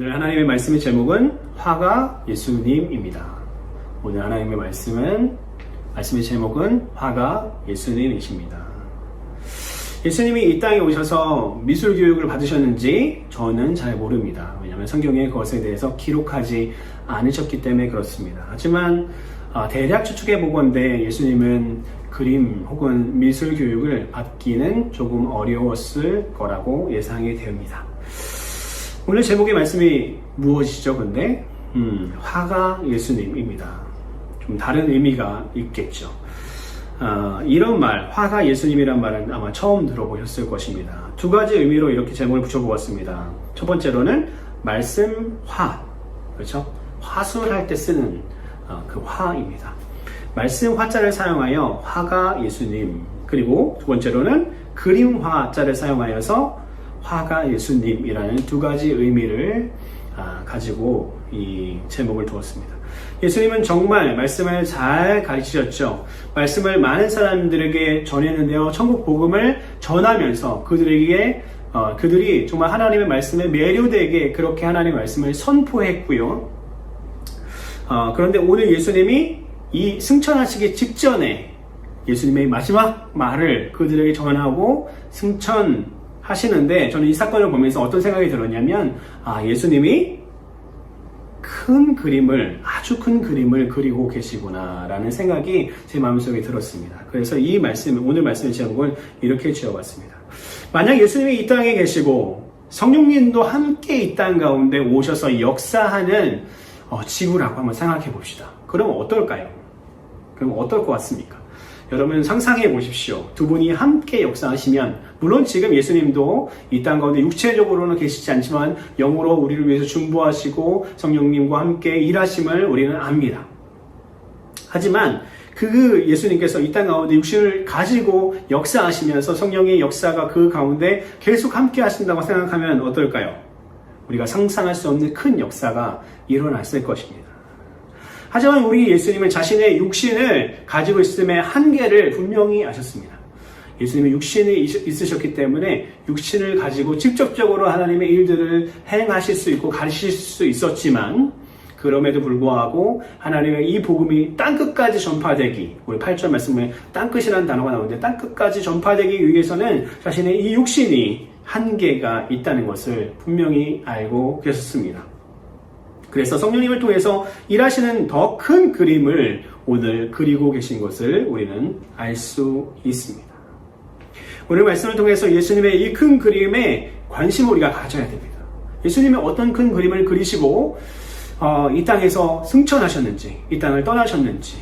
오늘 하나님의 말씀의 제목은 화가 예수님입니다. 오늘 하나님의 말씀의 제목은 화가 예수님이십니다. 예수님이 이 땅에 오셔서 미술 교육을 받으셨는지 저는 잘 모릅니다. 왜냐하면 성경에 그것에 대해서 기록하지 않으셨기 때문에 그렇습니다. 하지만 대략 추측해 보건대 예수님은 그림 혹은 미술 교육을 받기는 조금 어려웠을 거라고 예상이 됩니다. 오늘 제목의 말씀이 무엇이죠? 근데 화가 예수님입니다. 좀 다른 의미가 있겠죠. 이런 말, 화가 예수님이란 말은 아마 처음 들어보셨을 것입니다. 두 가지 의미로 이렇게 제목을 붙여보았습니다. 첫 번째로는 말씀 화, 그렇죠? 화술할 때 쓰는 그 화입니다. 말씀 화자를 사용하여 화가 예수님, 그리고 두 번째로는 그림 화자를 사용하여서 화가 예수님이라는 두 가지 의미를 가지고 이 제목을 두었습니다. 예수님은 정말 말씀을 잘 가르치셨죠. 말씀을 많은 사람들에게 전했는데요. 천국 복음을 전하면서 그들이 정말 하나님의 말씀에 매료되게 그렇게 하나님의 말씀을 선포했고요. 그런데 오늘 예수님이 이 승천하시기 직전에 예수님의 마지막 말을 그들에게 전하고 승천하시는데, 저는 이 사건을 보면서 어떤 생각이 들었냐면, 예수님이 아주 큰 그림을 그리고 계시구나 라는 생각이 제 마음속에 들었습니다. 그래서 오늘 말씀의 제목을 이렇게 지어봤습니다. 만약 예수님이 이 땅에 계시고 성령님도 함께 이 땅 가운데 오셔서 역사하는 지구라고 한번 생각해 봅시다. 그러면 어떨까요? 그럼 어떨 것 같습니까? 여러분 상상해 보십시오. 두 분이 함께 역사하시면, 물론 지금 예수님도 이 땅 가운데 육체적으로는 계시지 않지만 영으로 우리를 위해서 중보하시고 성령님과 함께 일하심을 우리는 압니다. 하지만 그 예수님께서 이 땅 가운데 육신을 가지고 역사하시면서 성령의 역사가 그 가운데 계속 함께 하신다고 생각하면 어떨까요? 우리가 상상할 수 없는 큰 역사가 일어났을 것입니다. 하지만 우리 예수님은 자신의 육신을 가지고 있음의 한계를 분명히 아셨습니다. 예수님은 육신이 있으셨기 때문에 육신을 가지고 직접적으로 하나님의 일들을 행하실 수 있고 가르치실 수 있었지만, 그럼에도 불구하고 하나님의 이 복음이 땅끝까지 전파되기, 우리 8절 말씀에 땅끝이라는 단어가 나오는데 땅끝까지 전파되기 위해서는 자신의 이 육신이 한계가 있다는 것을 분명히 알고 계셨습니다. 그래서 성령님을 통해서 일하시는 더 큰 그림을 오늘 그리고 계신 것을 우리는 알 수 있습니다. 오늘 말씀을 통해서 예수님의 이 큰 그림에 관심을 우리가 가져야 됩니다. 예수님이 어떤 큰 그림을 그리시고 이 땅에서 승천하셨는지, 이 땅을 떠나셨는지,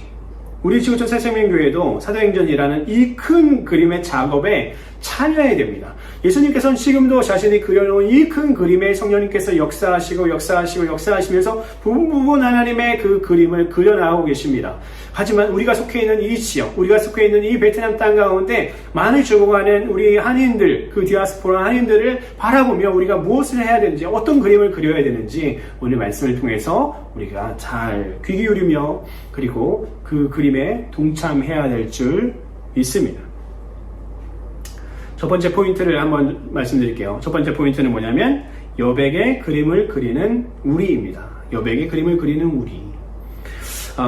우리 지구촌 새생명교회도 사도행전이라는 이 큰 그림의 작업에 참여해야 됩니다. 예수님께서는 지금도 자신이 그려놓은 이 큰 그림에 성령님께서 역사하시면서 부분 하나님의 그 그림을 그려나가고 계십니다. 하지만 우리가 속해 있는 이 지역, 우리가 속해 있는 이 베트남 땅 가운데 많이 죽어가는 우리 한인들, 그 디아스포라 한인들을 바라보며 우리가 무엇을 해야 되는지, 어떤 그림을 그려야 되는지 오늘 말씀을 통해서 우리가 잘 귀 기울이며 그리고 그 그림에 동참해야 될 줄 믿습니다. 첫 번째 포인트를 한번 말씀드릴게요. 첫 번째 포인트는 뭐냐면 여백의 그림을 그리는 우리입니다. 여백의 그림을 그리는 우리.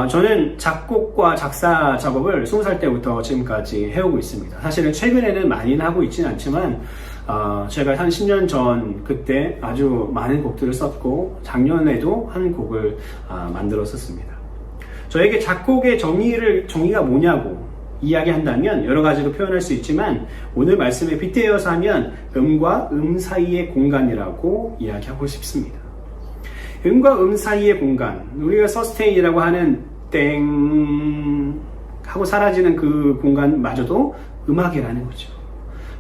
저는 작곡과 작사 작업을 20살 때부터 지금까지 해오고 있습니다. 사실은 최근에는 많이는 하고 있지는 않지만 제가 한 10년 전 그때 아주 많은 곡들을 썼고 작년에도 한 곡을 만들었었습니다. 저에게 작곡의 정의가 뭐냐고 이야기한다면 여러 가지로 표현할 수 있지만 오늘 말씀에 빗대어서 하면 음과 음 사이의 공간이라고 이야기하고 싶습니다. 음과 음 사이의 공간, 우리가 서스테인이라고 하는 땡 하고 사라지는 그 공간마저도 음악이라는 거죠.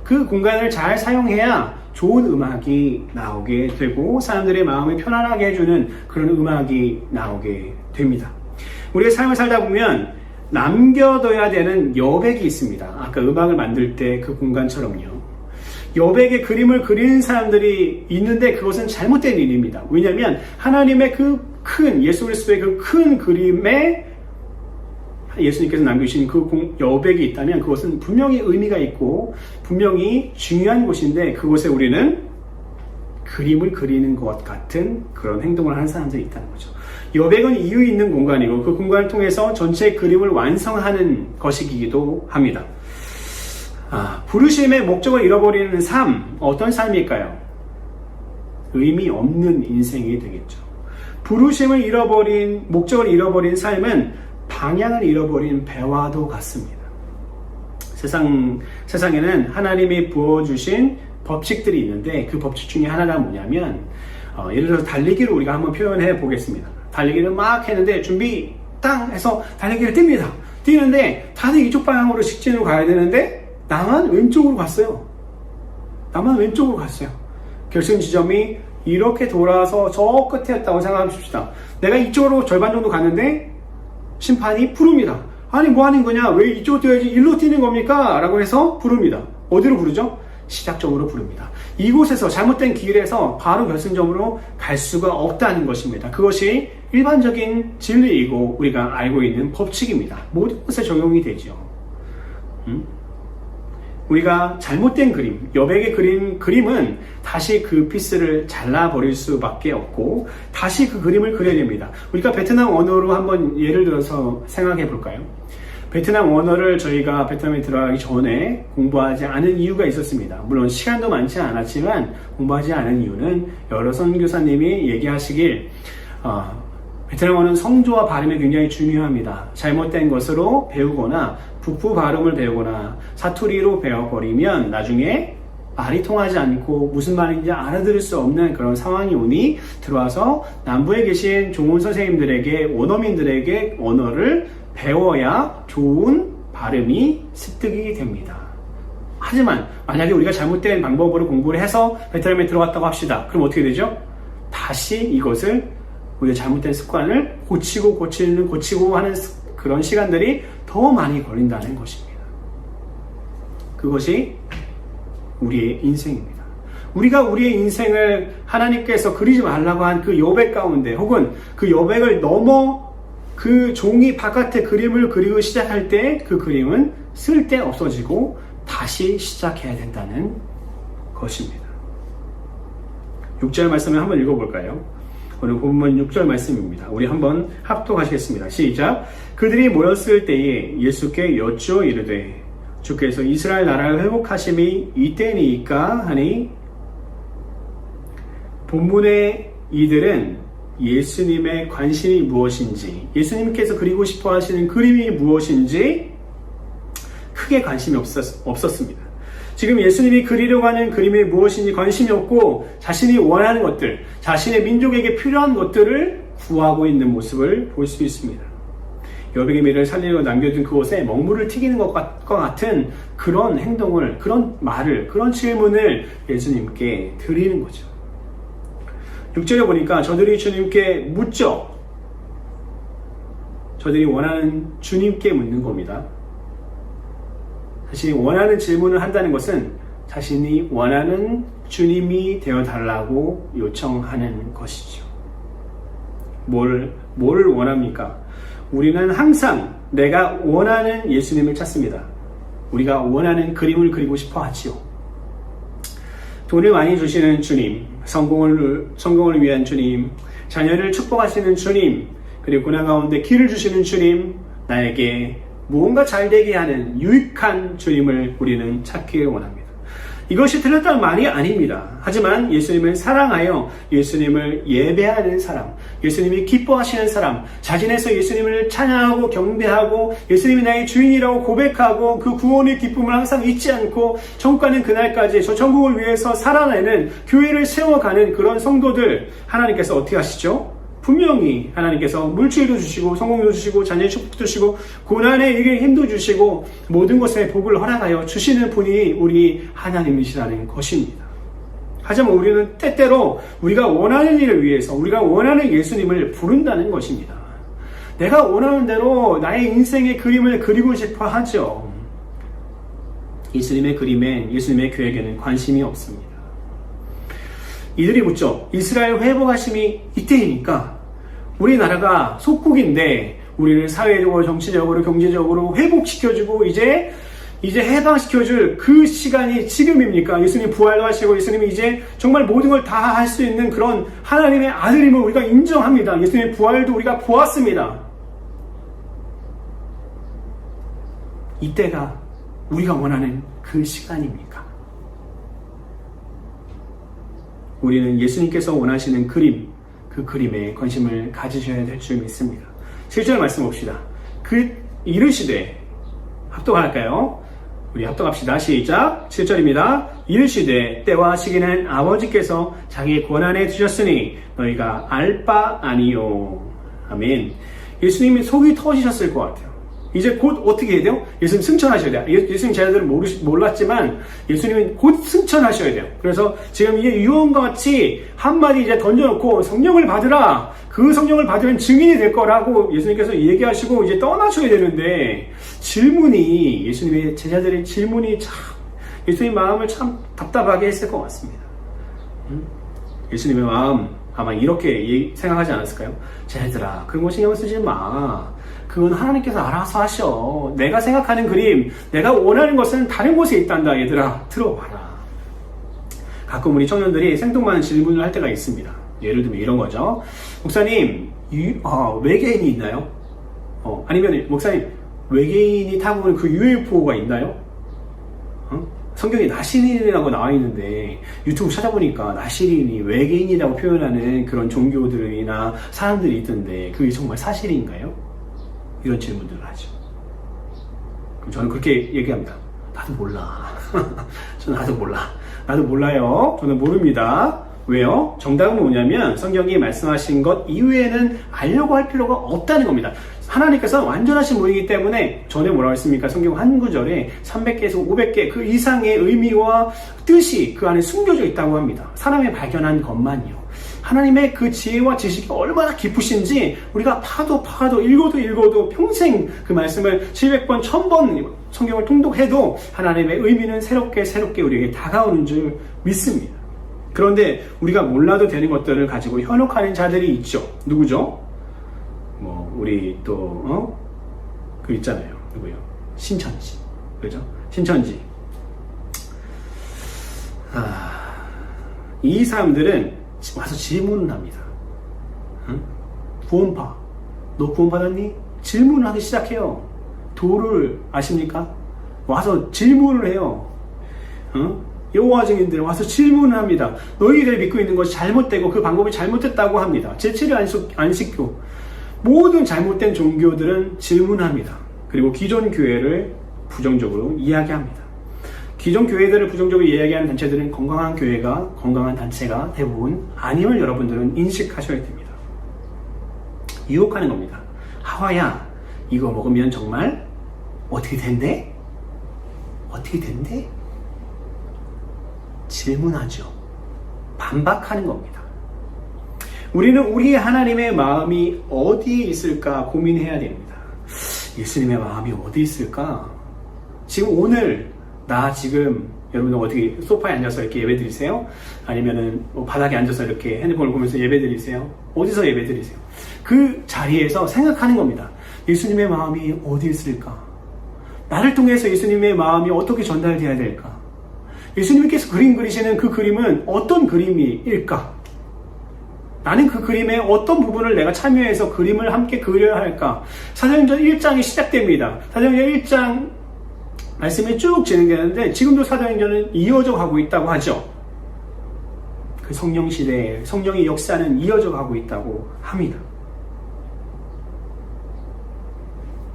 그 공간을 잘 사용해야 좋은 음악이 나오게 되고 사람들의 마음을 편안하게 해주는 그런 음악이 나오게 됩니다. 우리가 삶을 살다 보면 남겨둬야 되는 여백이 있습니다. 아까 음악을 만들 때 그 공간처럼요. 여백의 그림을 그리는 사람들이 있는데 그것은 잘못된 일입니다. 왜냐하면 하나님의 예수 그리스도의 그 큰 그림에 예수님께서 남겨주신 그 여백이 있다면 그것은 분명히 의미가 있고 분명히 중요한 곳인데 그곳에 우리는 그림을 그리는 것 같은 그런 행동을 하는 사람들이 있다는 거죠. 여백은 이유 있는 공간이고 그 공간을 통해서 전체 그림을 완성하는 것이기도 합니다. 부르심의 목적을 잃어버리는 삶, 어떤 삶일까요? 의미 없는 인생이 되겠죠. 부르심을 잃어버린, 목적을 잃어버린 삶은 방향을 잃어버린 배와도 같습니다. 세상에는 하나님이 부어주신 법칙들이 있는데 그 법칙 중에 하나가 뭐냐면 예를 들어서 달리기를 우리가 한번 표현해 보겠습니다. 달리기를 막 했는데 준비 땅 해서 달리기를 뜁니다. 뛰는데 다들 이쪽 방향으로 직진으로 가야 되는데 나만 왼쪽으로 갔어요. 결승 지점이 이렇게 돌아서 저 끝이었다고 생각합시다. 내가 이쪽으로 절반 정도 갔는데 심판이 부릅니다. 아니 뭐 하는 거냐? 왜 이쪽으로 뛰어야지 일로 뛰는 겁니까? 라고 해서 부릅니다. 어디로 부르죠? 시작점으로 부릅니다. 이곳에서 잘못된 길에서 바로 결승점으로 갈 수가 없다는 것입니다. 그것이 일반적인 진리이고 우리가 알고 있는 법칙입니다. 모든 곳에 적용이 되죠. 우리가 잘못된 그림, 여백의 그림은 다시 그 피스를 잘라버릴 수밖에 없고 다시 그 그림을 그려야 됩니다. 우리가 베트남 언어로 한번 예를 들어서 생각해 볼까요? 베트남 언어를 저희가 베트남에 들어가기 전에 공부하지 않은 이유가 있었습니다. 물론 시간도 많지 않았지만 공부하지 않은 이유는 여러 선교사님이 얘기하시길 베트남 언어는 성조와 발음이 굉장히 중요합니다. 잘못된 것으로 배우거나 북부 발음을 배우거나 사투리로 배워버리면 나중에 말이 통하지 않고 무슨 말인지 알아들을 수 없는 그런 상황이 오니 들어와서 남부에 계신 좋은 선생님들에게 원어민들에게 언어를 배워야 좋은 발음이 습득이 됩니다. 하지만 만약에 우리가 잘못된 방법으로 공부를 해서 베트남에 들어갔다고 합시다. 그럼 어떻게 되죠? 다시 이것을 우리가 잘못된 습관을 고치고 하는 그런 시간들이 더 많이 걸린다는 것입니다. 그것이 우리의 인생입니다. 우리가 우리의 인생을 하나님께서 그리지 말라고 한 그 여백 가운데 혹은 그 여백을 넘어 그 종이 바깥에 그림을 그리고 시작할 때 그 그림은 쓸데 없어지고 다시 시작해야 된다는 것입니다. 6절 말씀을 한번 읽어볼까요? 오늘 본문 6절 말씀입니다. 우리 한번 합독하시겠습니다. 시작. 그들이 모였을 때에 예수께 여쭈어 이르되 주께서 이스라엘 나라를 회복하심이 이때니까 하니 본문의 이들은 예수님의 관심이 무엇인지, 예수님께서 그리고 싶어 하시는 그림이 무엇인지 크게 관심이 없었습니다. 지금 예수님이 그리려고 하는 그림이 무엇인지 관심이 없고 자신이 원하는 것들, 자신의 민족에게 필요한 것들을 구하고 있는 모습을 볼 수 있습니다. 여백의 미를 살리려고 남겨둔 그곳에 먹물을 튀기는 것과 같은 그런 행동을, 그런 말을, 그런 질문을 예수님께 드리는 거죠. 6절에 보니까 저들이 주님께 묻죠. 저들이 원하는 주님께 묻는 겁니다. 자신이 원하는 질문을 한다는 것은 자신이 원하는 주님이 되어달라고 요청하는 것이죠. 뭘 원합니까? 우리는 항상 내가 원하는 예수님을 찾습니다. 우리가 원하는 그림을 그리고 싶어 하지요. 돈을 많이 주시는 주님, 성공을 위한 주님, 자녀를 축복하시는 주님, 그리고 고난 가운데 길을 주시는 주님, 나에게 무언가 잘 되게 하는 유익한 주님을 우리는 찾기를 원합니다. 이것이 틀렸다는 말이 아닙니다. 하지만 예수님을 사랑하여 예수님을 예배하는 사람, 예수님이 기뻐하시는 사람, 자진해서 예수님을 찬양하고 경배하고 예수님이 나의 주인이라고 고백하고 그 구원의 기쁨을 항상 잊지 않고 천국 가는 그날까지 저 천국을 위해서 살아내는 교회를 세워가는 그런 성도들 하나님께서 어떻게 하시죠? 분명히 하나님께서 물질도 주시고 성공도 주시고 자녀의 축복도 주시고 고난에 이길 힘도 주시고 모든 것에 복을 허락하여 주시는 분이 우리 하나님이시라는 것입니다. 하지만 우리는 때때로 우리가 원하는 일을 위해서 우리가 원하는 예수님을 부른다는 것입니다. 내가 원하는 대로 나의 인생의 그림을 그리고 싶어 하죠. 예수님의 그림에 예수님의 계획에는 관심이 없습니다. 이들이 묻죠. 이스라엘 회복하심이 이때이니까 우리나라가 속국인데 우리를 사회적으로 정치적으로 경제적으로 회복시켜주고 이제 이제 해방시켜줄 그 시간이 지금입니까? 예수님 부활도 하시고 예수님이 이제 정말 모든 걸 다 할 수 있는 그런 하나님의 아들임을 우리가 인정합니다. 예수님의 부활도 우리가 보았습니다. 이때가 우리가 원하는 그 시간입니까? 우리는 예수님께서 원하시는 그림, 그 그림에 관심을 가지셔야 될 줄 믿습니다. 7절 말씀 봅시다. 이르시되 합독할까요? 우리 합독합시다. 시작. 7절입니다. 이르시되 때와 시기는 아버지께서 자기 권한에 두셨으니 너희가 알 바 아니요. 아멘. 예수님이 속이 터지셨을 것 같아요. 이제 곧 어떻게 해야 돼요? 예수님 승천하셔야 돼요. 예수님 제자들은 몰랐지만 예수님은 곧 승천하셔야 돼요. 그래서 지금 이게 유언과 같이 한마디 이제 던져놓고 성령을 받으라. 그 성령을 받으면 증인이 될 거라고 예수님께서 얘기하시고 이제 떠나셔야 되는데 예수님의 제자들의 질문이 참 예수님 마음을 참 답답하게 했을 것 같습니다. 예수님의 마음 아마 이렇게 생각하지 않았을까요? 제자들아, 그런 거 신경 쓰지 마. 그건 하나님께서 알아서 하셔. 내가 생각하는 그림, 내가 원하는 것은 다른 곳에 있단다. 얘들아, 들어봐라. 가끔 우리 청년들이 생뚱맞은 질문을 할 때가 있습니다. 예를 들면 이런 거죠. 목사님, 외계인이 있나요? 아니면 목사님, 외계인이 타고 오는 그 UFO가 있나요? 성경에 나시린이라고 나와 있는데 유튜브 찾아보니까 나시린이 외계인이라고 표현하는 그런 종교들이나 사람들이 있던데 그게 정말 사실인가요? 이런 질문들을 하죠. 그럼 저는 그렇게 얘기합니다. 나도 몰라. 저는 나도 몰라. 나도 몰라요. 저는 모릅니다. 왜요? 정답은 뭐냐면 성경이 말씀하신 것 이외에는 알려고 할 필요가 없다는 겁니다. 하나님께서 완전하신 분이기 때문에 전에 뭐라고 했습니까? 성경 한 구절에 300개에서 500개 그 이상의 의미와 뜻이 그 안에 숨겨져 있다고 합니다. 사람이 발견한 것만이요. 하나님의 그 지혜와 지식이 얼마나 깊으신지 우리가 파도 읽어도 평생 그 말씀을 700번, 1000번 성경을 통독해도 하나님의 의미는 새롭게 우리에게 다가오는 줄 믿습니다. 그런데 우리가 몰라도 되는 것들을 가지고 현혹하는 자들이 있죠. 누구죠? 우리 또 그 있잖아요. 누구요? 신천지. 그죠? 신천지. 이 사람들은 와서 질문을 합니다. 구원파. 너 구원 받았니? 질문을 하기 시작해요. 도를 아십니까? 와서 질문을 해요. 여호와 증인들은 와서 질문을 합니다. 너희들 믿고 있는 것이 잘못되고 그 방법이 잘못됐다고 합니다. 제7일 안식교. 모든 잘못된 종교들은 질문합니다. 그리고 기존 교회를 부정적으로 이야기합니다. 기존 교회들을 부정적으로 이야기하는 단체들은 건강한 교회가, 건강한 단체가 대부분 아님을 여러분들은 인식하셔야 됩니다. 유혹하는 겁니다. 하와야, 이거 먹으면 정말 어떻게 된대? 어떻게 된대? 질문하죠. 반박하는 겁니다. 우리는 우리의 하나님의 마음이 어디에 있을까 고민해야 됩니다. 예수님의 마음이 어디 있을까? 지금 오늘 지금 여러분들 어떻게 소파에 앉아서 이렇게 예배 드리세요? 아니면은 바닥에 앉아서 이렇게 핸드폰을 보면서 예배 드리세요? 어디서 예배 드리세요? 그 자리에서 생각하는 겁니다. 예수님의 마음이 어디 있을까? 나를 통해서 예수님의 마음이 어떻게 전달되어야 될까? 예수님께서 그림 그리시는 그 그림은 어떤 그림일까? 나는 그 그림의 어떤 부분을 내가 참여해서 그림을 함께 그려야 할까? 사도행전 1장이 시작됩니다. 사도행전 1장 말씀이 쭉 진행되는데 지금도 사도행전은 이어져 가고 있다고 하죠. 그 성령 시대에 성령의 역사는 이어져 가고 있다고 합니다.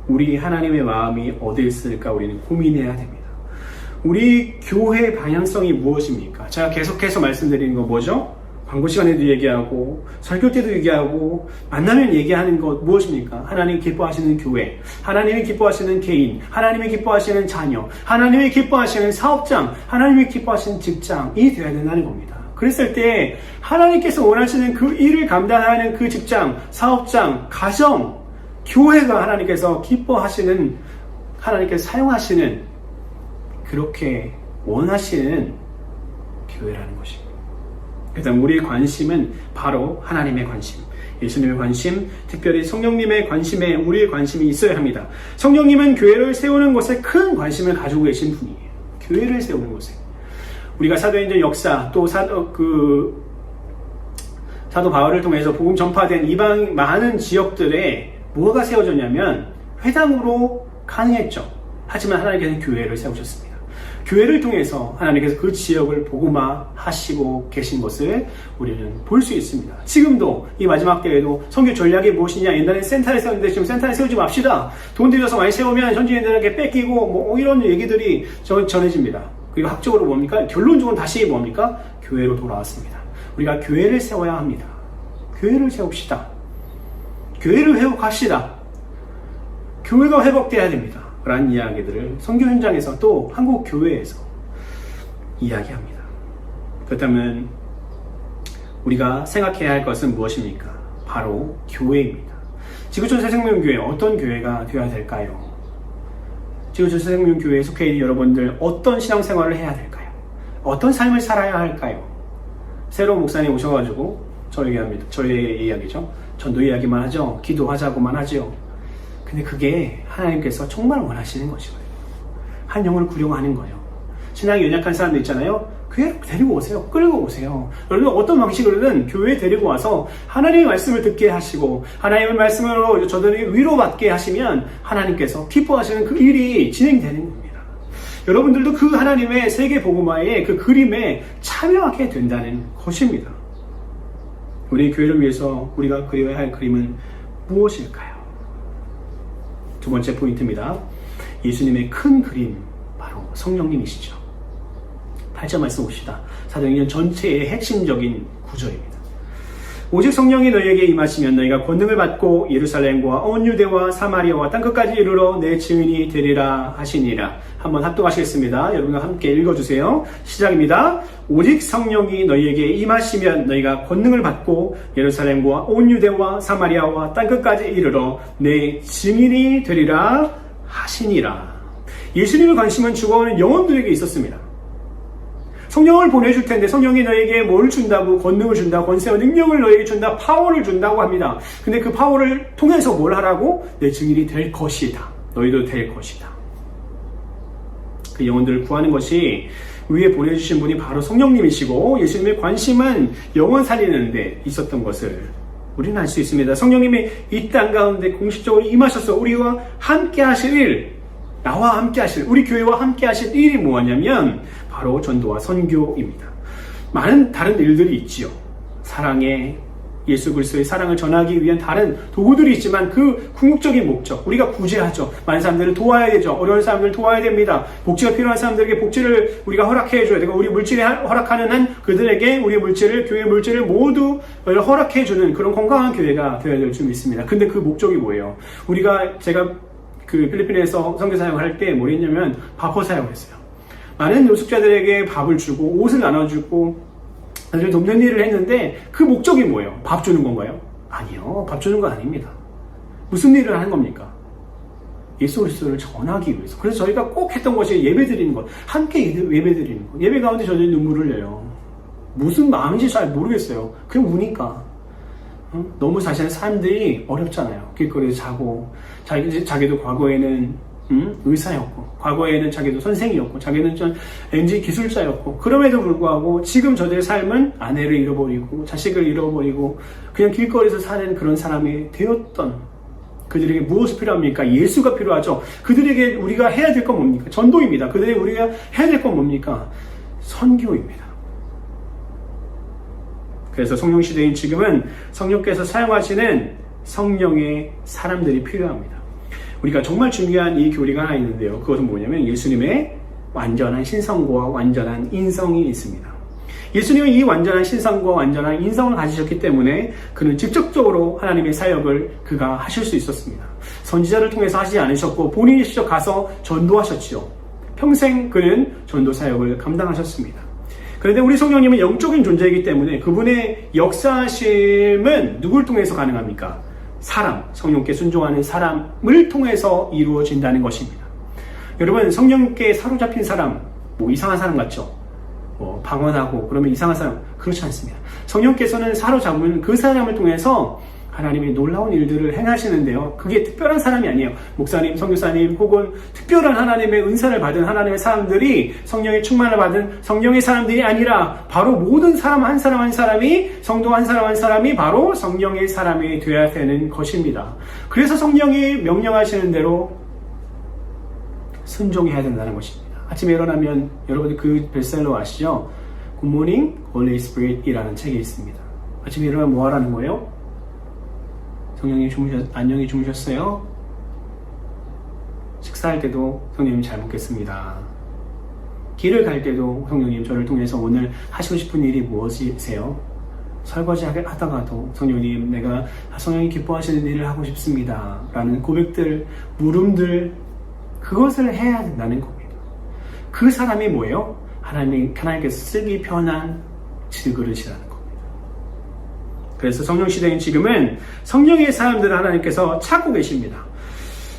우리 하나님의 마음이 어디 있을까 우리는 고민해야 됩니다. 우리 교회 방향성이 무엇입니까? 제가 계속해서 말씀드리는 거 뭐죠? 광고 시간에도 얘기하고 설교 때도 얘기하고 만나면 얘기하는 것 무엇입니까? 하나님 기뻐하시는 교회, 하나님이 기뻐하시는 개인, 하나님이 기뻐하시는 자녀, 하나님이 기뻐하시는 사업장, 하나님이 기뻐하시는 직장이 되어야 된다는 겁니다. 그랬을 때 하나님께서 원하시는 그 일을 감당하는 그 직장, 사업장, 가정, 교회가 하나님께서 기뻐하시는, 하나님께서 사용하시는, 그렇게 원하시는 교회라는 것입니다. 일단 우리의 관심은 바로 하나님의 관심, 예수님의 관심, 특별히 성령님의 관심에 우리의 관심이 있어야 합니다. 성령님은 교회를 세우는 것에 큰 관심을 가지고 계신 분이에요. 교회를 세우는 것에. 우리가 사도행전 역사 또 사도 바울을 통해서 복음 전파된 이방 많은 지역들에 뭐가 세워졌냐면 회당으로 가능했죠. 하지만 하나님께서는 교회를 세우셨습니다. 교회를 통해서 하나님께서 그 지역을 복음화하시고 계신 것을 우리는 볼 수 있습니다. 지금도 이 마지막 때에도 선교 전략이 무엇이냐, 옛날에 센터를 세웠는데 지금 센터를 세우지 맙시다. 돈 들여서 많이 세우면 현지인들에게 뺏기고 뭐 이런 얘기들이 전해집니다. 그리고 학적으로 뭡니까? 결론적으로 다시 뭡니까? 교회로 돌아왔습니다. 우리가 교회를 세워야 합니다. 교회를 세웁시다. 교회를 회복합시다. 교회가 회복돼야 됩니다. 라는 이야기들을 선교 현장에서 또 한국 교회에서 이야기합니다. 그렇다면 우리가 생각해야 할 것은 무엇입니까? 바로 교회입니다. 지구촌 새생명교회 어떤 교회가 되어야 될까요? 지구촌 새생명교회에 속해 있는 여러분들 어떤 신앙생활을 해야 될까요? 어떤 삶을 살아야 할까요? 새로운 목사님 오셔가지고 저희의 이야기죠. 전도 이야기만 하죠. 기도하자고만 하죠. 근데 그게 하나님께서 정말 원하시는 것이거든요. 한 영혼을 구령하는 거예요. 신앙이 연약한 사람들 있잖아요. 교회로 데리고 오세요. 끌고 오세요. 여러분 어떤 방식으로든 교회에 데리고 와서 하나님의 말씀을 듣게 하시고 하나님의 말씀으로 저들이 위로받게 하시면 하나님께서 기뻐하시는 그 일이 진행되는 겁니다. 여러분들도 그 하나님의 세계 복음화의 그 그림에 참여하게 된다는 것입니다. 우리 교회를 위해서 우리가 그려야 할 그림은 무엇일까요? 두 번째 포인트입니다. 예수님의 큰 그림, 바로 성령님이시죠. 8절 말씀 봅시다. 사도행전 전체의 핵심적인 구절입니다. 오직 성령이 너희에게 임하시면 너희가 권능을 받고 예루살렘과 온 유대와 사마리아와 땅끝까지 이르러 내 증인이 되리라 하시니라. 한번 합독하시겠습니다. 여러분과 함께 읽어주세요. 시작입니다. 오직 성령이 너희에게 임하시면 너희가 권능을 받고 예루살렘과 온 유대와 사마리아와 땅끝까지 이르러 내 증인이 되리라 하시니라. 예수님의 관심은 죽어가는 영혼들에게 있었습니다. 성령을 보내줄 텐데 성령이 너에게 뭘 준다고? 권능을 준다, 권세와 능력을 너에게 준다, 파워를 준다고 합니다. 근데 그 파워를 통해서 뭘 하라고? 내 증인이 될 것이다. 너희도 될 것이다. 그 영혼들을 구하는 것이 위에 보내주신 분이 바로 성령님이시고 예수님의 관심은 영혼 살리는 데 있었던 것을 우리는 알 수 있습니다. 성령님이 이 땅 가운데 공식적으로 임하셔서 우리와 함께 하실 일, 나와 함께 하실, 우리 교회와 함께 하실 일이 무엇이냐면 바로 전도와 선교입니다. 많은 다른 일들이 있지요. 사랑의 예수 그리스도의 사랑을 전하기 위한 다른 도구들이 있지만 그 궁극적인 목적, 우리가 구제하죠. 많은 사람들을 도와야 되죠. 어려운 사람들을 도와야 됩니다. 복지가 필요한 사람들에게 복지를 우리가 허락해줘야 되고 우리 물질에 허락하는 한 그들에게 우리 물질을, 교회 물질을 모두 허락해주는 그런 건강한 교회가 되어야 될 줄 믿습니다. 근데 그 목적이 뭐예요? 제가 그 필리핀에서 선교 사역을 할 때 뭐 했냐면 밥퍼 사역을 했어요. 많은 노숙자들에게 밥을 주고 옷을 나눠주고 나중에 돕는 일을 했는데 그 목적이 뭐예요? 밥 주는 건가요? 아니요. 밥 주는 건 아닙니다. 무슨 일을 하는 겁니까? 예수 그리스도를 전하기 위해서. 그래서 저희가 꼭 했던 것이 예배 드리는 것. 함께 예배 드리는 것. 예배 가운데 저는 눈물을 내요. 무슨 마음인지 잘 모르겠어요. 그냥 우니까. 너무 사실은 사람들이 어렵잖아요. 길거리에서 자고 자기도 과거에는 의사였고 과거에는 자기도 선생이었고 자기는 좀 엔진 기술자였고 그럼에도 불구하고 지금 저들의 삶은 아내를 잃어버리고 자식을 잃어버리고 그냥 길거리에서 사는 그런 사람이 되었던 그들에게 무엇이 필요합니까? 예수가 필요하죠. 그들에게 우리가 해야 될 건 뭡니까? 전도입니다. 그들에게 우리가 해야 될 건 뭡니까? 선교입니다. 그래서 성령 시대인 지금은 성령께서 사용하시는 성령의 사람들이 필요합니다. 우리가 정말 중요한 이 교리가 하나 있는데요. 그것은 뭐냐면 예수님의 완전한 신성과 완전한 인성이 있습니다. 예수님은 이 완전한 신성과 완전한 인성을 가지셨기 때문에 그는 직접적으로 하나님의 사역을 그가 하실 수 있었습니다. 선지자를 통해서 하지 않으셨고 본인이 직접 가서 전도하셨지요. 평생 그는 전도 사역을 감당하셨습니다. 그런데 우리 성령님은 영적인 존재이기 때문에 그분의 역사하심은 누굴 통해서 가능합니까? 사람, 성령께 순종하는 사람을 통해서 이루어진다는 것입니다. 여러분, 성령께 사로잡힌 사람, 이상한 사람 같죠? 방언하고 그러면 이상한 사람, 그렇지 않습니다. 성령께서는 사로잡으면 그 사람을 통해서 하나님이 놀라운 일들을 행하시는데요. 그게 특별한 사람이 아니에요. 목사님, 선교사님 혹은 특별한 하나님의 은사를 받은 하나님의 사람들이 성령의 충만을 받은 성령의 사람들이 아니라 바로 모든 사람 한 사람 한 사람이 성도 한 사람 한 사람이 바로 성령의 사람이 되어야 되는 것입니다. 그래서 성령이 명령하시는 대로 순종해야 된다는 것입니다. 아침에 일어나면 여러분 그 베스트셀러 아시죠? Good Morning, Holy Spirit 이라는 책이 있습니다. 아침에 일어나면 뭐 하라는 거예요? 성령님 안녕히 주무셨어요? 식사할 때도 성령님 잘 먹겠습니다. 길을 갈 때도 성령님 저를 통해서 오늘 하시고 싶은 일이 무엇이세요? 설거지 하다가도 성령님 내가 성령이 기뻐하시는 일을 하고 싶습니다. 라는 고백들, 물음들 그것을 해야 된다는 겁니다. 그 사람이 뭐예요? 하나님께서 쓰기 편한 질그릇이라는 겁니다. 그래서 성령 시대인 지금은 성령의 사람들을 하나님께서 찾고 계십니다.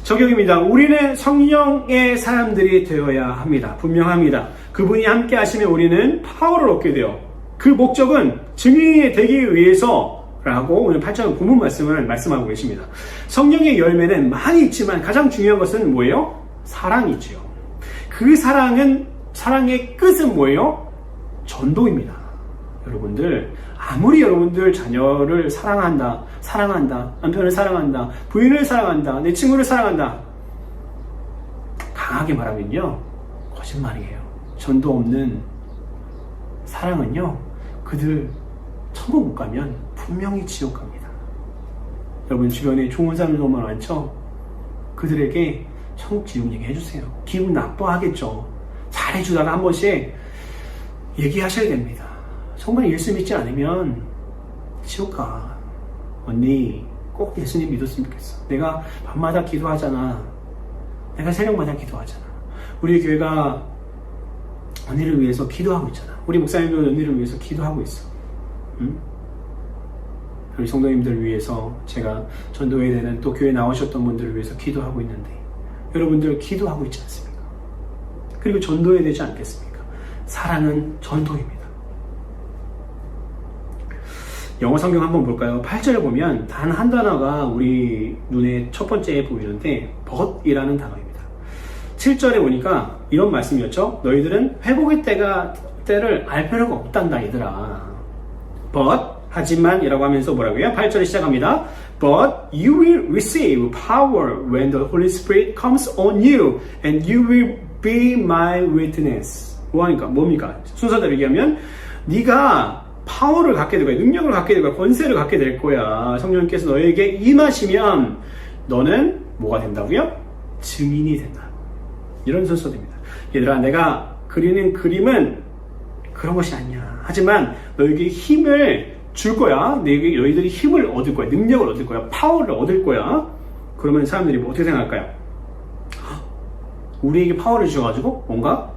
적용입니다. 우리는 성령의 사람들이 되어야 합니다. 분명합니다. 그분이 함께 하시면 우리는 파워를 얻게 돼요. 그 목적은 증인이 되기 위해서라고 오늘 8장 본문 말씀을 말씀하고 계십니다. 성령의 열매는 많이 있지만 가장 중요한 것은 뭐예요? 사랑이지요. 그 사랑의 끝은 뭐예요? 전도입니다. 여러분들 아무리 여러분들 자녀를 사랑한다, 남편을 사랑한다, 부인을 사랑한다, 내 친구를 사랑한다 강하게 말하면요 거짓말이에요. 전도 없는 사랑은요 그들 천국 못 가면 분명히 지옥 갑니다. 여러분 주변에 좋은 사람들 너무 많죠? 그들에게 천국 지옥 얘기 해주세요. 기분 나빠하겠죠. 잘해주다가 한 번씩 얘기하셔야 됩니다. 정말 예수 믿지 않으면 지옥 가. 언니 꼭 예수님 믿었으면 좋겠어. 내가 밤마다 기도하잖아. 내가 새벽마다 기도하잖아. 우리 교회가 언니를 위해서 기도하고 있잖아. 우리 목사님도 언니를 위해서 기도하고 있어. 응? 우리 성도님들 위해서 제가 전도회 되는 또 교회 나오셨던 분들을 위해서 기도하고 있는데 여러분들 기도하고 있지 않습니까? 그리고 전도해야 되지 않겠습니까? 사랑은 전도입니다. 영어 성경 한번 볼까요? 8절을 보면 단 한 단어가 우리 눈에 첫 번째에 보이는데 but이라는 단어입니다. 7절에 보니까 이런 말씀이었죠. 너희들은 회복의 때를 알 필요가 없단다 얘들아. but 하지만 이라고 하면서 뭐라고요? 8절에 시작합니다. But you will receive power when the Holy Spirit comes on you and you will be my witness. 뭡니까? 순서대로 얘기하면 네가 파워를 갖게 될 거야. 능력을 갖게 될 거야. 권세를 갖게 될 거야. 성령님께서 너에게 임하시면 너는 뭐가 된다고요? 증인이 된다. 이런 순서입니다. 얘들아 내가 그리는 그림은 그런 것이 아니야. 하지만 너에게 힘을 줄 거야. 너희들이 힘을 얻을 거야. 능력을 얻을 거야. 파워를 얻을 거야. 그러면 사람들이 뭐 어떻게 생각할까요? 우리에게 파워를 주셔가지고 뭔가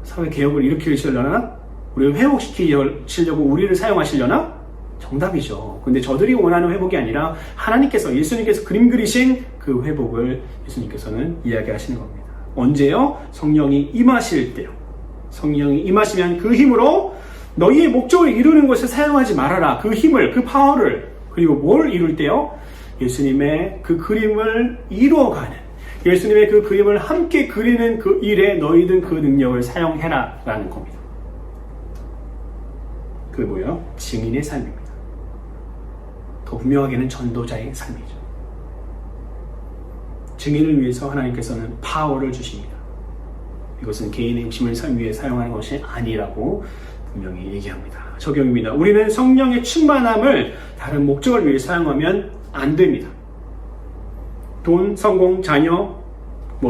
사회 개혁을 일으키려나? 우리를 회복시키려고 우리를 사용하시려나? 정답이죠. 근데 저들이 원하는 회복이 아니라 하나님께서 예수님께서 그림 그리신 그 회복을 예수님께서는 이야기하시는 겁니다. 언제요? 성령이 임하실 때요. 성령이 임하시면 그 힘으로 너희의 목적을 이루는 것을 사용하지 말아라. 그 힘을, 그 파워를. 그리고 뭘 이룰 때요? 예수님의 그 그림을 이루어가는, 예수님의 그 그림을 함께 그리는 그 일에 너희든 그 능력을 사용해라 라는 겁니다. 그게 뭐예요? 증인의 삶입니다. 더 분명하게는 전도자의 삶이죠. 증인을 위해서 하나님께서는 파워를 주십니다. 이것은 개인의 욕심을 위해 사용하는 것이 아니라고 분명히 얘기합니다. 적용입니다. 우리는 성령의 충만함을 다른 목적을 위해 사용하면 안 됩니다. 돈, 성공, 자녀,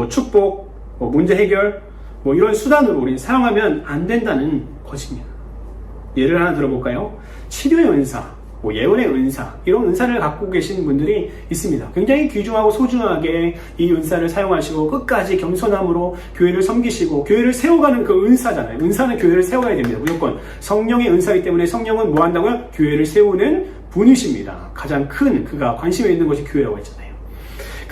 축복, 문제 해결, 이런 수단으로 우리는 사용하면 안 된다는 것입니다. 예를 하나 들어볼까요? 치료의 은사, 예언의 은사, 이런 은사를 갖고 계신 분들이 있습니다. 굉장히 귀중하고 소중하게 이 은사를 사용하시고 끝까지 겸손함으로 교회를 섬기시고 교회를 세워가는 그 은사잖아요. 은사는 교회를 세워야 됩니다. 무조건 성령의 은사이기 때문에 성령은 뭐 한다고요? 교회를 세우는 분이십니다. 가장 큰 그가 관심에 있는 것이 교회라고 했잖아요.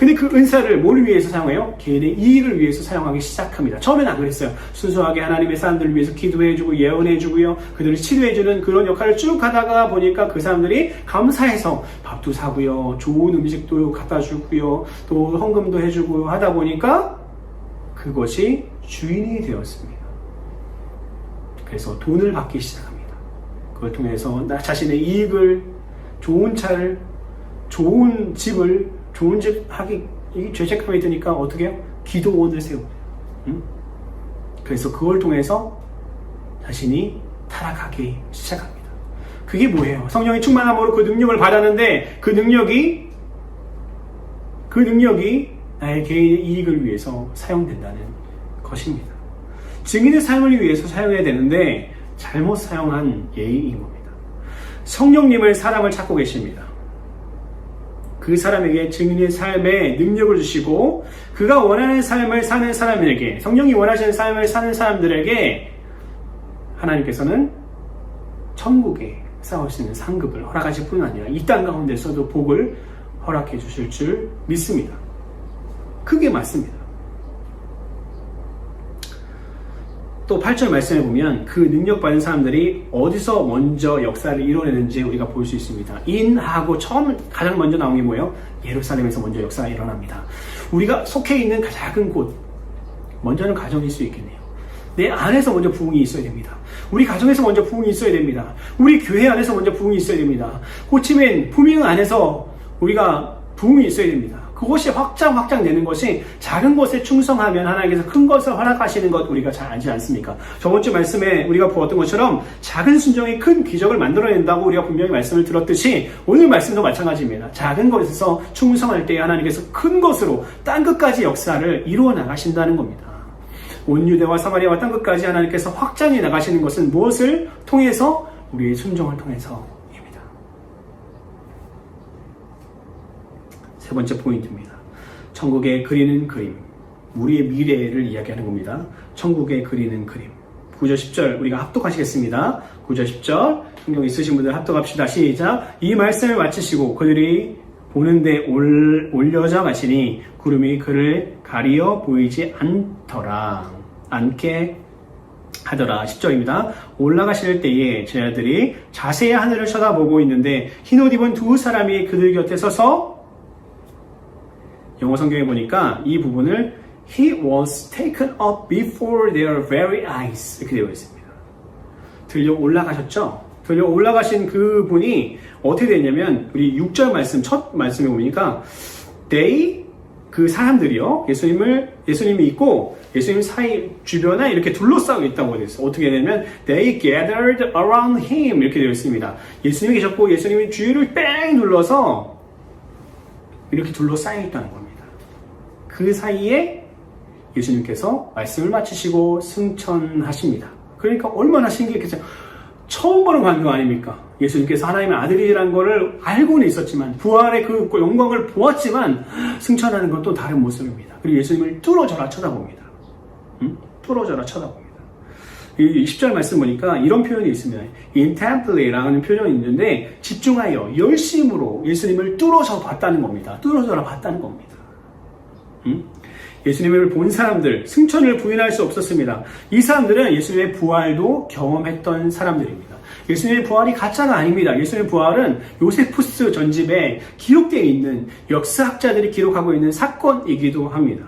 근데 그 은사를 뭘 위해서 사용해요? 개인의 이익을 위해서 사용하기 시작합니다. 처음에는 안 그랬어요. 순수하게 하나님의 사람들을 위해서 기도해주고 예언해주고요. 그들을 치료해주는 그런 역할을 쭉 하다가 보니까 그 사람들이 감사해서 밥도 사고요. 좋은 음식도 갖다 주고요. 또 헌금도 해주고요. 하다 보니까 그것이 주인이 되었습니다. 그래서 돈을 받기 시작합니다. 그걸 통해서 나 자신의 이익을, 좋은 차를, 좋은 집을, 좋은 집 하기, 이게 죄책감이 드니까 어떻게 해요? 기도원을 세웁니다. 그래서 그걸 통해서 자신이 타락하기 시작합니다. 그게 뭐예요? 성령의 충만함으로 그 능력을 받았는데 그 능력이 나의 개인의 이익을 위해서 사용된다는 것입니다. 증인의 삶을 위해서 사용해야 되는데 잘못 사용한 예의인 겁니다. 성령님을 사람을 찾고 계십니다. 그 사람에게 증인의 삶에 능력을 주시고 그가 원하는 삶을 사는 사람에게, 성령이 원하시는 삶을 사는 사람들에게 하나님께서는 천국에 쌓을 수 있는 상급을 허락하실 뿐 아니라 이 땅 가운데서도 복을 허락해 주실 줄 믿습니다. 그게 맞습니다. 또 8절 말씀해 보면 그 능력받은 사람들이 어디서 먼저 역사를 이뤄내는지 우리가 볼 수 있습니다. 인하고 가장 먼저 나온 게 뭐예요? 예루살렘에서 먼저 역사가 일어납니다. 우리가 속해 있는 작은 곳, 먼저는 가정일 수 있겠네요. 내 안에서 먼저 부흥이 있어야 됩니다. 우리 가정에서 먼저 부흥이 있어야 됩니다. 우리 교회 안에서 먼저 부흥이 있어야 됩니다. 호치민 부흥 안에서 우리가 부흥이 있어야 됩니다. 그것이 확장되는 것이 작은 것에 충성하면 하나님께서 큰 것을 허락하시는 것 우리가 잘 알지 않습니까? 저번 주 말씀에 우리가 보았던 것처럼 작은 순종이 큰 기적을 만들어낸다고 우리가 분명히 말씀을 들었듯이 오늘 말씀도 마찬가지입니다. 작은 것에서 충성할 때 하나님께서 큰 것으로 땅끝까지 역사를 이루어 나가신다는 겁니다. 온 유대와 사마리아와 땅끝까지 하나님께서 확장해 나가시는 것은 무엇을 통해서? 우리의 순종을 통해서입니다. 세 번째 포인트입니다. 천국에 그리는 그림, 우리의 미래를 이야기하는 겁니다. 천국에 그리는 그림. 9절 10절 우리가 합독하시겠습니다. 9절 10절 성경 있으신 분들 합독합시다. 시작. 이 말씀을 마치시고 그들이 보는데 올려져 가시니 구름이 그를 가리어 보이지 않게 하더라. 10절입니다. 올라가실 때에 제자들이 자세히 하늘을 쳐다보고 있는데 흰옷 입은 두 사람이 그들 곁에 서서, 영어 성경에 보니까 이 부분을 He was taken up before their very eyes 이렇게 되어 있습니다. 들려 올라가셨죠? 들려 올라가신 그 분이 어떻게 되냐면 우리 6절 말씀, 첫 말씀에 보니까 they, 그 사람들이요, 예수님이 있고 예수님 사이 주변에 이렇게 둘러싸고 있다고 되어 있어요. 어떻게 되냐면 they gathered around him 이렇게 되어 있습니다. 예수님이 계셨고 예수님이 주위를 뺑 둘러서 이렇게 둘러싸여 있다는 겁니다. 그 사이에 예수님께서 말씀을 마치시고 승천하십니다. 그러니까 얼마나 신기했겠어요. 처음 보는 광경 아닙니까? 예수님께서 하나님의 아들이라는 것을 알고는 있었지만 부활의 그 영광을 보았지만 승천하는 건 또 다른 모습입니다. 그리고 예수님을 뚫어져라 쳐다봅니다. 뚫어져라 쳐다봅니다. 이 10절 말씀 보니까 이런 표현이 있습니다. intently라는 표현이 있는데 집중하여 열심으로 예수님을 뚫어져 봤다는 겁니다. 뚫어져라 봤다는 겁니다. 예수님을 본 사람들, 승천을 부인할 수 없었습니다. 이 사람들은 예수님의 부활도 경험했던 사람들입니다. 예수님의 부활이 가짜가 아닙니다. 예수님의 부활은 요세푸스 전집에 기록되어 있는 역사학자들이 기록하고 있는 사건이기도 합니다.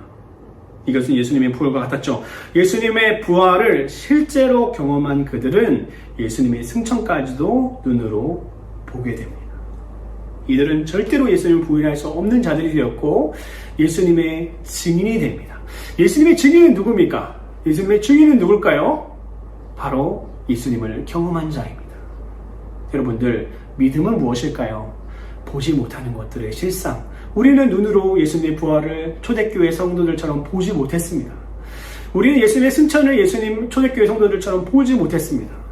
이것은 예수님의 부활과 같았죠. 예수님의 부활을 실제로 경험한 그들은 예수님의 승천까지도 눈으로 보게 됩니다. 이들은 절대로 예수님을 부인할 수 없는 자들이 되었고 예수님의 증인이 됩니다. 예수님의 증인은 누굽니까? 예수님의 증인은 누굴까요? 바로 예수님을 경험한 자입니다. 여러분들, 믿음은 무엇일까요? 보지 못하는 것들의 실상. 우리는 눈으로 예수님의 부활을 초대교회 성도들처럼 보지 못했습니다. 우리는 예수님의 승천을 예수님 초대교회 성도들처럼 보지 못했습니다.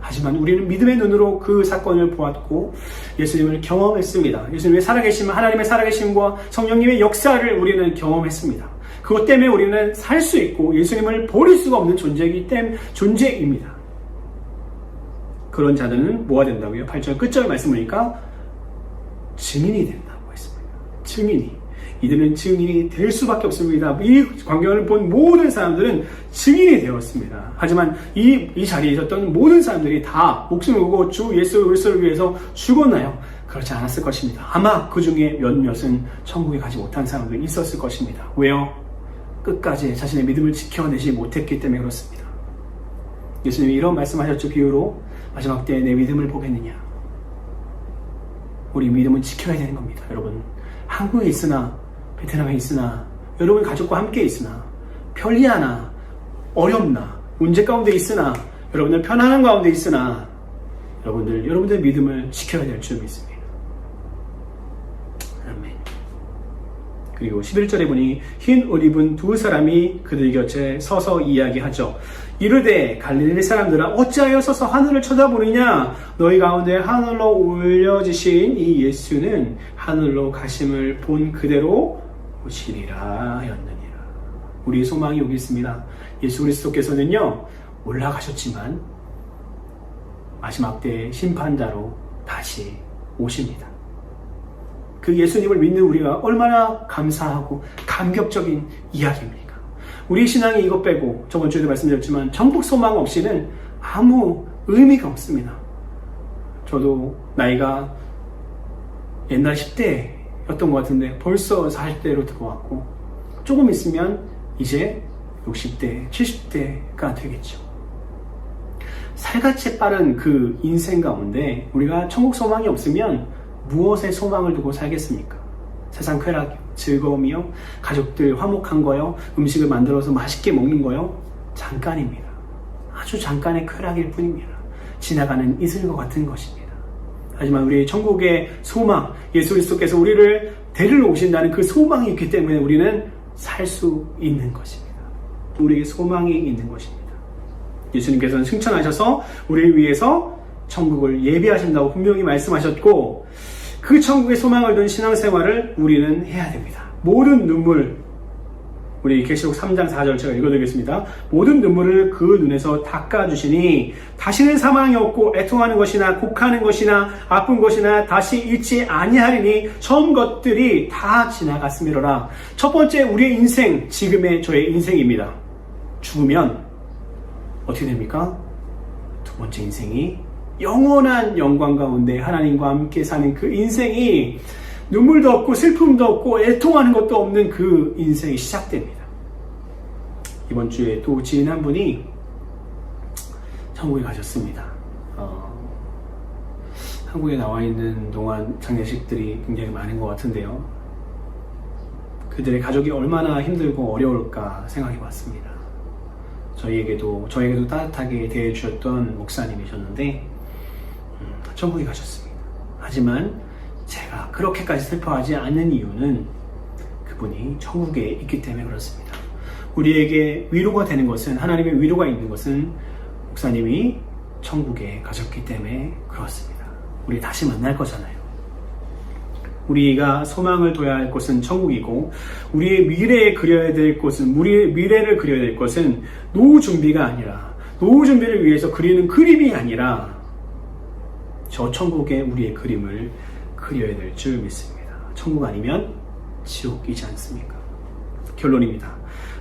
하지만 우리는 믿음의 눈으로 그 사건을 보았고 예수님을 경험했습니다. 예수님의 살아계심, 하나님의 살아계심과 성령님의 역사를 우리는 경험했습니다. 그것 때문에 우리는 살 수 있고 예수님을 버릴 수가 없는 존재입니다. 그런 자들은 뭐가 된다고요? 8절 끝절 말씀 보니까 증인이 된다고 했습니다. 증인이. 이들은 증인이 될 수밖에 없습니다. 이 광경을 본 모든 사람들은 증인이 되었습니다. 하지만 이 자리에 있었던 모든 사람들이 다 목숨을 걸고 주 예수 그리스도를 위해서 죽었나요? 그렇지 않았을 것입니다. 아마 그 중에 몇몇은 천국에 가지 못한 사람들이 있었을 것입니다. 왜요? 끝까지 자신의 믿음을 지켜내지 못했기 때문에 그렇습니다. 예수님이 이런 말씀하셨죠. 비유로 마지막 때에 내 믿음을 보겠느냐. 우리 믿음은 지켜야 되는 겁니다. 여러분, 한국에 있으나 베트남에 있으나 여러분 가족과 함께 있으나 편리하나 어렵나 문제 가운데 있으나 여러분들 편안한 가운데 있으나 여러분들 믿음을 지켜야 될 줄 믿습니다. 아멘. 그리고 11절에 보니 흰 옷 입은 두 사람이 그들 곁에 서서 이야기하죠. 이르되 갈릴리 사람들아 어찌하여 서서 하늘을 쳐다보느냐. 너희 가운데 하늘로 올려지신 이 예수는 하늘로 가심을 본 그대로 오시리라 하였느니라. 우리의 소망이 여기 있습니다. 예수 그리스도께서는요 올라가셨지만 마지막 때의 심판자로 다시 오십니다. 그 예수님을 믿는 우리가 얼마나 감사하고 감격적인 이야기입니까? 우리 신앙이 이것 빼고 저번 주에도 말씀드렸지만 천국 소망 없이는 아무 의미가 없습니다. 저도 나이가 옛날 10대였던 것 같은데 벌써 40대로 들어왔고 조금 있으면 이제 60대, 70대가 되겠죠. 살같이 빠른 그 인생 가운데 우리가 천국 소망이 없으면 무엇에 소망을 두고 살겠습니까? 세상 쾌락이요, 즐거움이요, 가족들 화목한 거요, 음식을 만들어서 맛있게 먹는 거요, 잠깐입니다. 아주 잠깐의 쾌락일 뿐입니다. 지나가는 이슬과 같은 것입니다. 하지만 우리 천국의 소망, 예수 그리스도께서 우리를 데리러 오신다는 그 소망이 있기 때문에 우리는 살 수 있는 것입니다. 우리에게 소망이 있는 것입니다. 예수님께서는 승천하셔서 우리를 위해서 천국을 예비하신다고 분명히 말씀하셨고 그 천국의 소망을 둔 신앙생활을 우리는 해야 됩니다. 모든 눈물, 우리 계시록 3장 4절 제가 읽어드리겠습니다. 모든 눈물을 그 눈에서 닦아주시니 다시는 사망이 없고 애통하는 것이나 곡하는 것이나 아픈 것이나 다시 잊지 아니하리니 전 것들이 다 지나갔음이로라. 첫 번째 우리의 인생, 지금의 저의 인생입니다. 죽으면 어떻게 됩니까? 두 번째 인생이 영원한 영광 가운데 하나님과 함께 사는 그 인생이 눈물도 없고 슬픔도 없고 애통하는 것도 없는 그 인생이 시작됩니다. 이번 주에 또 지인 한 분이 천국에 가셨습니다. 한국에 나와 있는 동안 장례식들이 굉장히 많은 것 같은데요. 그들의 가족이 얼마나 힘들고 어려울까 생각해 봤습니다. 저에게도 따뜻하게 대해주셨던 목사님이셨는데 천국에 가셨습니다. 하지만 제가 그렇게까지 슬퍼하지 않는 이유는 그분이 천국에 있기 때문에 그렇습니다. 우리에게 위로가 되는 것은, 하나님의 위로가 있는 것은 목사님이 천국에 가셨기 때문에 그렇습니다. 우리 다시 만날 거잖아요. 우리가 소망을 둬야 할 곳은 천국이고 우리의 미래에 그려야 될 곳은, 우리의 미래를 그려야 될 것은 노후 준비가 아니라, 노후 준비를 위해서 그리는 그림이 아니라 저 천국에 우리의 그림을 그려야 될 줄 믿습니다. 천국 아니면 지옥이지 않습니까? 결론입니다.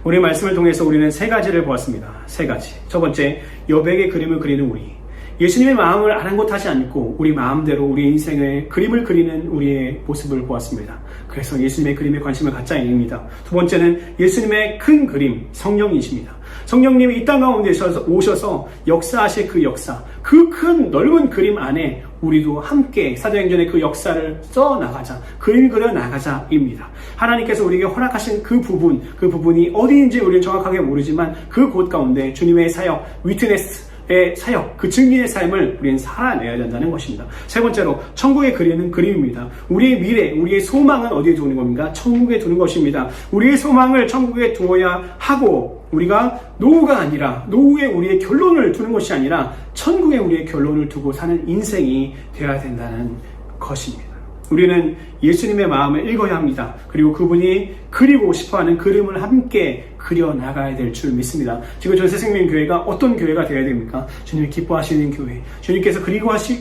우리의 말씀을 통해서 우리는 세 가지를 보았습니다. 세 가지. 첫 번째, 여백의 그림을 그리는 우리. 예수님의 마음을 아랑곳하지 않고 우리 마음대로 우리 인생의 그림을 그리는 우리의 모습을 보았습니다. 그래서 예수님의 그림에 관심을 갖자입니다. 두 번째는 예수님의 큰 그림, 성령이십니다. 성령님이 이 땅 가운데 오셔서 역사하실 그 역사, 그 큰 넓은 그림 안에 우리도 함께 사도행전의 그 역사를 써나가자, 그림 그려 나가자입니다. 하나님께서 우리에게 허락하신 그 부분이 어디인지 우리는 정확하게 모르지만 그 곳 가운데 주님의 사역, 위트네스의 사역, 그 증인의 삶을 우리는 살아내야 된다는 것입니다. 세 번째로 천국에 그리는 그림입니다. 우리의 미래, 우리의 소망은 어디에 두는 겁니까? 천국에 두는 것입니다. 우리의 소망을 천국에 두어야 하고, 우리가 노후가 아니라, 노후에 우리의 결론을 두는 것이 아니라 천국에 우리의 결론을 두고 사는 인생이 되어야 된다는 것입니다. 우리는 예수님의 마음을 읽어야 합니다. 그리고 그분이 그리고 싶어하는 그림을 함께 그려나가야 될 줄 믿습니다. 지금 전세생명교회가 어떤 교회가 되어야 됩니까? 주님이 기뻐하시는 교회, 주님께서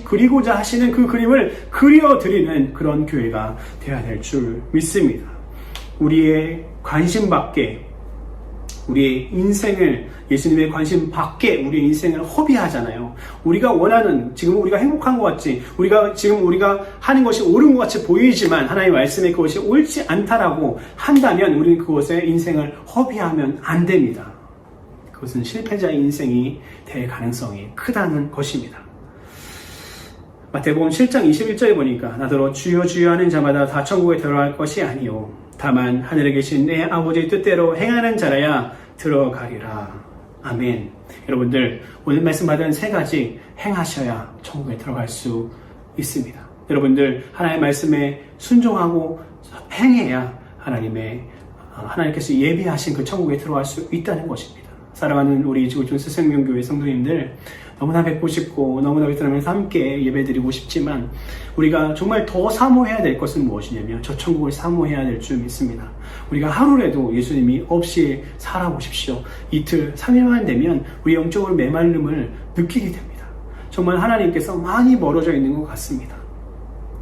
그리고자 하시는 그 그림을 그려드리는 그런 교회가 되어야 될 줄 믿습니다. 우리의 관심 밖에, 우리의 인생을 예수님의 관심 밖에 우리의 인생을 허비하잖아요. 우리가 원하는, 지금 우리가 행복한 것 같지, 지금 우리가 하는 것이 옳은 것 같이 보이지만 하나님의 말씀에 그것이 옳지 않다라고 한다면 우리는 그것에 인생을 허비하면 안 됩니다. 그것은 실패자의 인생이 될 가능성이 크다는 것입니다. 마태복음 7장 21절에 보니까 나더러 주여 주여 하는 자마다 다 천국에 들어갈 것이 아니요 다만 하늘에 계신 내 아버지의 뜻대로 행하는 자라야 들어가리라. 아멘. 여러분들, 오늘 말씀 받은 세 가지 행하셔야 천국에 들어갈 수 있습니다. 여러분들, 하나님의 말씀에 순종하고 행해야 하나님께서 예비하신 그 천국에 들어갈 수 있다는 것입니다. 사랑하는 우리 지구촌 스승명교회 성도님들, 너무나 뵙고 싶고 너무나 베트남에서 함께 예배드리고 싶지만 우리가 정말 더 사모해야 될 것은 무엇이냐면 저 천국을 사모해야 될 줄 믿습니다. 우리가 하루라도 예수님이 없이 살아보십시오. 이틀, 3일만 되면 우리 영적으로 메말름을 느끼게 됩니다. 정말 하나님께서 많이 멀어져 있는 것 같습니다.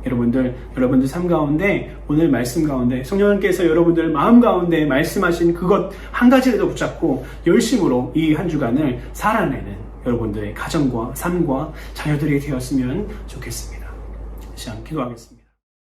여러분들 삶 가운데, 오늘 말씀 가운데 성령님께서 여러분들 마음 가운데 말씀하신 그것 한 가지라도 붙잡고 열심으로 이 한 주간을 살아내는 여러분들의 가정과 삶과 자녀들이 되었으면 좋겠습니다. 시간 기도하겠습니다.